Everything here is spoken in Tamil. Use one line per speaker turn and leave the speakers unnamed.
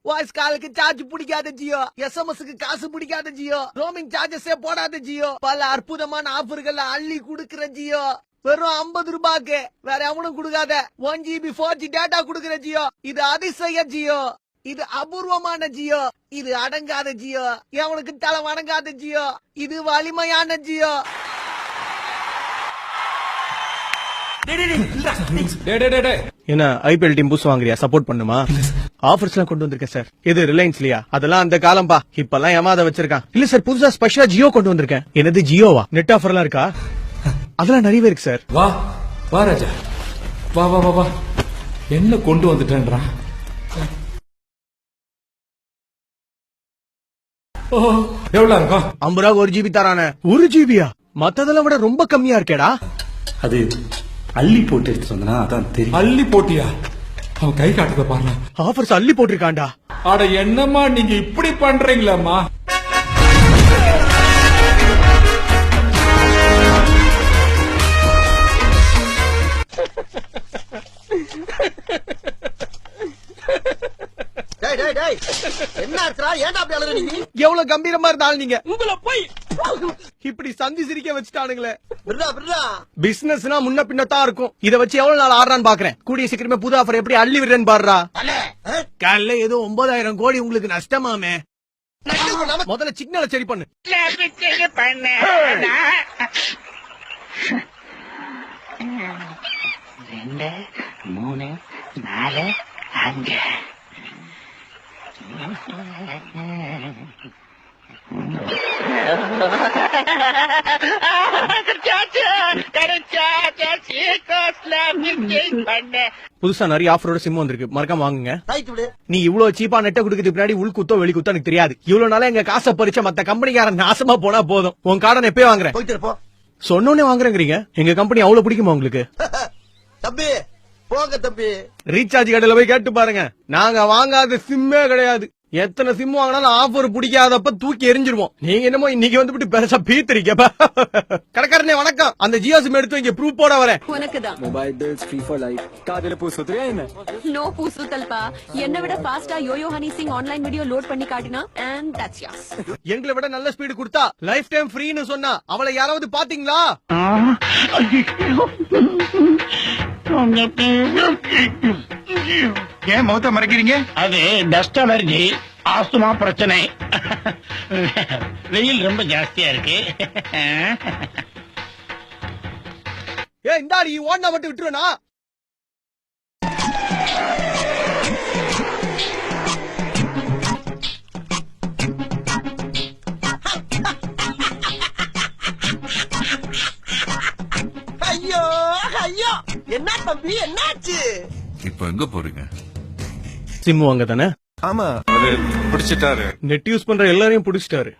வாய்ஸ் காலுக்கு சார்ஜ் பிடிக்காத ஜியோ, எஸ்எம்எஸ்க்கு காசு பிடிக்காத ஜியோ, ரோமிங் சார்ஜஸே போடாத ஜியோ, பல அற்புதமான ஆஃபர்கள் அள்ளி குடுக்கிற ஜியோ. வெறும் 50 ரூபாய்க்கு வேற எவனும் கொடுக்காத 1 GB 4G டேட்டா குடுக்கிற ஜியோ. இது அதிசய ஜியோ, இது அபூர்வமான ஜியோ, இது அடங்காத ஜியோ, எவனுக்கு தலை வணங்காத ஜியோ, இது வலிமையான ஜியோ. என்ன ஐபிஎல் டீம் புஷ் வாங்குறியா? சப்போர்ட் பண்ணுமா? ஆஃபர்ஸ் எல்லாம் கொண்டு வந்திருக்கேன் சார். இது ரிலையன்ஸ்லயா? அதெல்லாம் அந்த காலம்பா, இப்பெல்லாம் ஏமாத வச்சிருக்கான். இல்ல சார், புதுசா ஸ்பெஷலா ஜியோ கொண்டு வந்திருக்கேன். என்னது ஜியோவா? நெட் ஆஃபர் எல்லாம் இருக்கா? அதெல்லாம் நிறையவே இருக்கு சார்.
வா வா ராஜா, வா வா வா வா. என்ன கொண்டு வந்துட்டேன்றா? எவ்வளவு இருக்கும்?
50 ரூபா 1 GB தரானே. 1 GB-யா? மத்ததெல்லாம் விட ரொம்ப கம்மியா இருக்கேடா.
அது அள்ளி போட்டு எடுத்துட்டு வந்தனா அதான் தெரியும்.
அள்ளி போட்டியா? அவன் கை காட்டுறத பாருங்க.
ஆஃபர்ஸ் அள்ளி போட்டிருக்காண்டா.
அட என்னம்மா நீங்க இப்படி பண்றீங்களாம்மா?
எவ்வளவு கம்பீரமா இருந்தாலும் நீங்க உங்களை போய் இப்படி சந்தி சிரிக்க வச்சுட்டானுங்களே. பிசினஸ்னா முன்ன பின்னதான் இருக்கும். இத வச்சு எவ்வளவு நாள் ஆடுறான்னு பாக்குறேன். கூடிய சீக்கிரமே புது ஆஃபர் எப்படி அள்ளி விடுறேன்னு பாடுறா. காலைல ஏதோ 9000 கோடி உங்களுக்கு நஷ்டமாமே. முதல்ல சிக்னலை சரி பண்ணு.
2 3 4 5
புதுசா நிறைய ஆஃபரோட சிம் வந்திருக்கு, மறக்காம வாங்குங்க. நீ இவ்வளவு சீப்பா நெட்ட குடுக்கிறதுக்கு பின்னாடி உள் குத்தோ வெளி குத்தோ எனக்கு தெரியாது. இவ்வளவு நாளா எங்க காசை பறிச்ச மத்த கம்பெனிக்காரன் நாசமா போனா போதும். உன் கார்டை எப்பயே வாங்குறேன். சொன்னோன்னே வாங்குறேங்கிறீங்க. எங்க கம்பெனி அவ்வளவு பிடிக்குமா உங்களுக்கு?
தம்பி போங்க தம்பி.
ரீசார்ஜ் கடையில போய் கேட்டு பாருங்க. நாங்க வாங்காத சிம்மே கிடையாது. எத்தனை சிம் வாங்கினாலும் ஆஃபர் பிடிக்காதப்ப தூக்கி எரிஞ்சிருவோம். நீங்க என்னமோ இன்னைக்கு வந்துட்டு பெருசா பீத்துறீங்க. கடைக்காரனே வணக்கம், அந்த ஜியோ சிம் எடுத்து இங்க ப்ரூஃப் போட வரேன்.
உனக்குதான்
mobile bills free for life. காதுல பூ சுத்துறியா என்ன?
நோ பூசுதல்பா. என்ன விட ஃபாஸ்டா YoYo honey Singh online video load பண்ணி காட்டினா and that's yours.
எங்களை விட நல்ல ஸ்பீடு கொடுத்தா லைஃப் டைம் ஃப்ரீன்னு சொன்னா அவளை யாராவது பாத்தீங்களா?
ஏன் முகத்தை மறைக்கிறீங்க?
அது டஸ்ட் அலர்ஜி, ஆஸ்துமா பிரச்சனை. வெயில் ரொம்ப ஜாஸ்தியா இருக்கு.
ஏ இந்தாடி ஓடனா மட்டும் விட்டுருவேனா?
ஐயோ ஐயோ, என்ன தம்பி என்னாச்சு?
இப்ப எங்க போறீங்க?
சிம் வாங்க தானே?
ஆமா,
பிடிச்சிட்டாரு.
நெட் யூஸ் பண்ற எல்லாரையும் பிடிச்சிட்டாரு.